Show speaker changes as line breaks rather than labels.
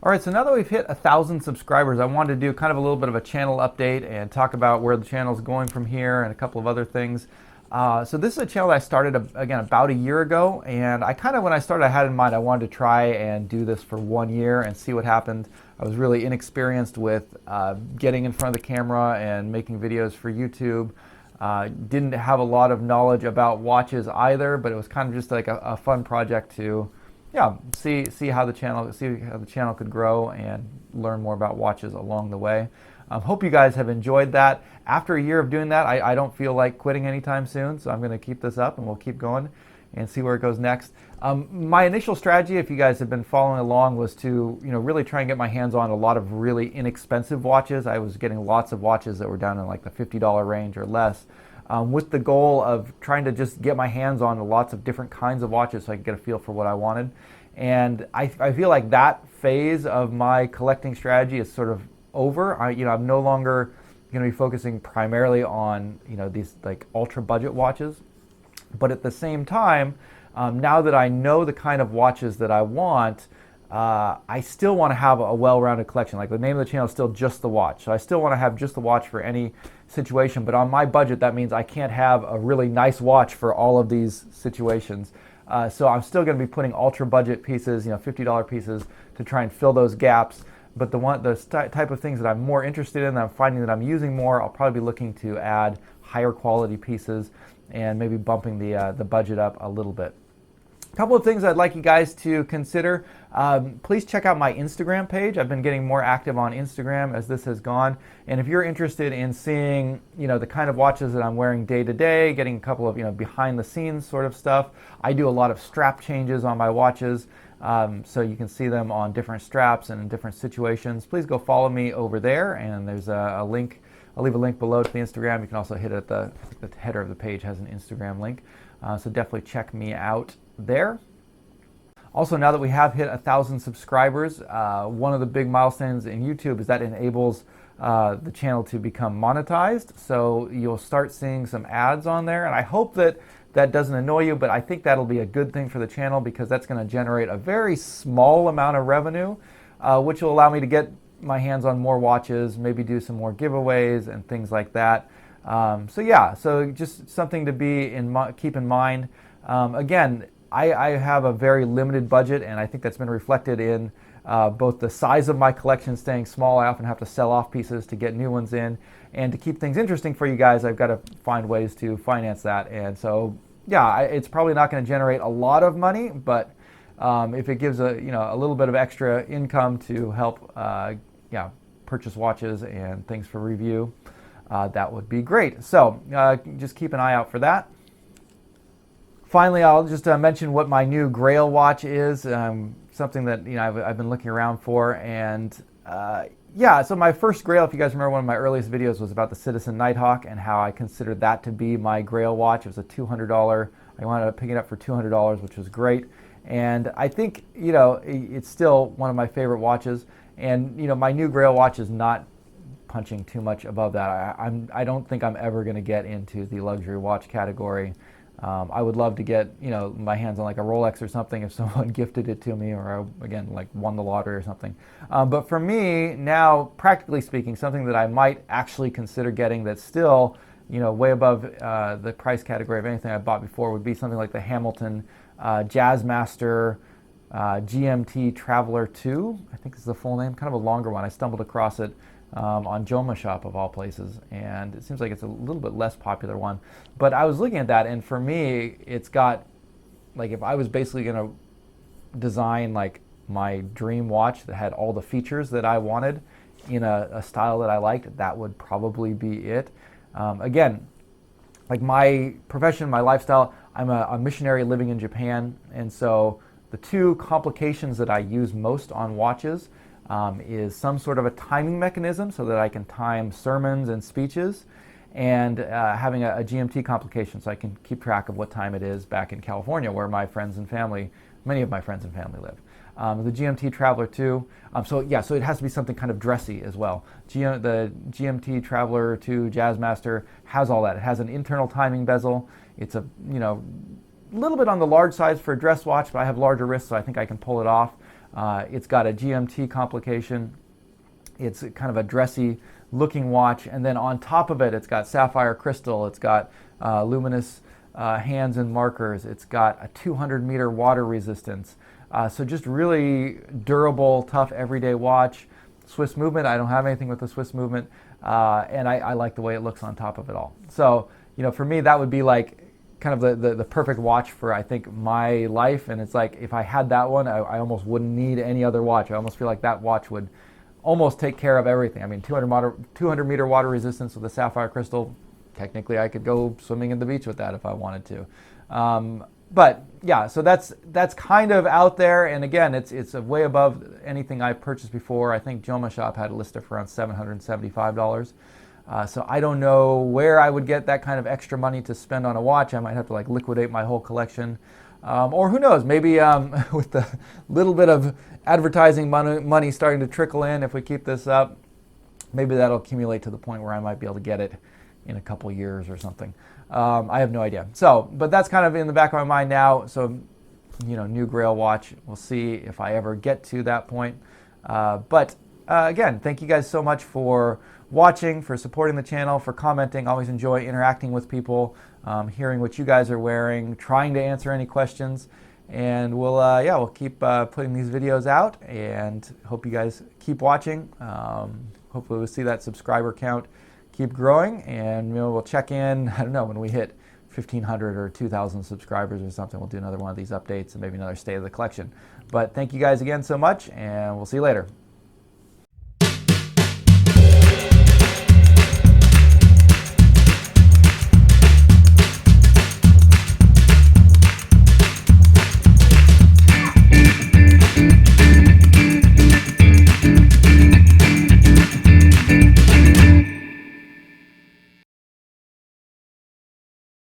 All right, so now that we've hit 1,000 subscribers, I wanted to do kind of a little bit of a channel update and talk about where the channel is going from here and a couple of other things. So this is a channel that I started, again, about a year ago, and when I started, I had in mind I wanted to try and do this for 1 year and see what happened. I was really inexperienced with getting in front of the camera and making videos for YouTube. Didn't have a lot of knowledge about watches either, but it was kind of just like a fun project to see how the channel could grow and learn more about watches along the way. Hope you guys have enjoyed that. After a year of doing that, I don't feel like quitting anytime soon, so I'm going to keep this up and we'll keep going and see where it goes next. My initial strategy, if you guys have been following along, was to really try and get my hands on a lot of really inexpensive watches. I was getting lots of watches that were down in like the $50 range or less, with the goal of trying to just get my hands on lots of different kinds of watches so I could get a feel for what I wanted. And I feel like that phase of my collecting strategy is sort of over. I'm no longer going to be focusing primarily on these like ultra budget watches, but at the same time, now that I know the kind of watches that I want, I still want to have a well-rounded collection. Like the name of the channel is still Just the Watch, so I still want to have just the watch for any situation, but on my budget that means I can't have a really nice watch for all of these situations. So I'm still going to be putting ultra budget pieces, $50 pieces, to try and fill those gaps. But the type of things that I'm more interested in, that I'm finding that I'm using more, I'll probably be looking to add higher quality pieces and maybe bumping the budget up a little bit. A couple of things I'd like you guys to consider. Please check out my Instagram page. I've been getting more active on Instagram as this has gone. And if you're interested in seeing, the kind of watches that I'm wearing day to day, getting a couple of, behind the scenes sort of stuff, I do a lot of strap changes on my watches. So you can see them on different straps and in different situations. Please go follow me over there, and there's a link. I'll leave a link below to the Instagram. You can also hit it at the header of the page has an Instagram link. So definitely check me out there. Also, now that we have hit 1,000 subscribers, one of the big milestones in YouTube is that enables the channel to become monetized. So you'll start seeing some ads on there, and I hope that doesn't annoy you, but I think that'll be a good thing for the channel because that's going to generate a very small amount of revenue, which will allow me to get my hands on more watches, maybe do some more giveaways and things like that. So just something to keep in mind. Again, I have a very limited budget, and I think that's been reflected in both the size of my collection staying small. I often have to sell off pieces to get new ones in, and to keep things interesting for you guys, I've got to find ways to finance that. And so, it's probably not going to generate a lot of money, but if it gives a little bit of extra income to help purchase watches and things for review, that would be great. So just keep an eye out for that. Finally, I'll just mention what my new Grail watch is, something that I've been looking around for. And so my first Grail, if you guys remember, one of my earliest videos was about the Citizen Nighthawk and how I considered that to be my Grail watch. It was a $200. I wound up picking it up for $200, which was great. And I think it's still one of my favorite watches. And my new Grail watch is not punching too much above that. I don't think I'm ever going to get into the luxury watch category. I would love to get my hands on like a Rolex or something if someone gifted it to me, or again like won the lottery or something. But for me now, practically speaking, something that I might actually consider getting that's still way above the price category of anything I bought before would be something like the Hamilton Jazzmaster GMT Traveler 2. I think is the full name. Kind of a longer one. I stumbled across it on Joma Shop of all places, and it seems like it's a little bit less popular one. But I was looking at that, and for me, it's got, like, if I was basically going to design like my dream watch that had all the features that I wanted in a style that I liked, that would probably be it. Again, like my profession, my lifestyle, I'm a missionary living in Japan, and so the two complications that I use most on watches is some sort of a timing mechanism so that I can time sermons and speeches, and having a GMT complication so I can keep track of what time it is back in California, where many of my friends and family live. The GMT Traveler 2, so it has to be something kind of dressy as well. The GMT Traveler 2 Jazzmaster has all that. It has an internal timing bezel. It's a little bit on the large size for a dress watch, but I have larger wrists, so I think I can pull it off. It's got a GMT complication. It's kind of a dressy looking watch, and then on top of it, it's got sapphire crystal. It's got luminous hands and markers. It's got a 200-meter water resistance. So just really durable, tough, everyday watch. Swiss movement, I don't have anything with the Swiss movement, and I like the way it looks on top of it all. So, for me, that would be like kind of the perfect watch for, I think, my life. And it's like, if I had that one, I almost wouldn't need any other watch. I almost feel like that watch would almost take care of everything. I mean, 200-meter water resistance with a sapphire crystal. Technically, I could go swimming in the beach with that if I wanted to. But yeah, so that's kind of out there. And again, it's way above anything I've purchased before. I think Joma Shop had it listed for around $775. So I don't know where I would get that kind of extra money to spend on a watch. I might have to like liquidate my whole collection. Or who knows, maybe with the little bit of advertising money starting to trickle in, if we keep this up, maybe that'll accumulate to the point where I might be able to get it in a couple years or something. I have no idea. So, but that's kind of in the back of my mind now. So, new Grail watch. We'll see if I ever get to that point. But again, thank you guys so much for watching, for supporting the channel, for commenting. Always enjoy interacting with people, hearing what you guys are wearing, trying to answer any questions. And we'll keep putting these videos out, and hope you guys keep watching. Hopefully we'll see that subscriber count keep growing, and we'll check in, I don't know, when we hit 1,500 or 2,000 subscribers or something. We'll do another one of these updates and maybe another state of the collection. But thank you guys again so much, and we'll see you later.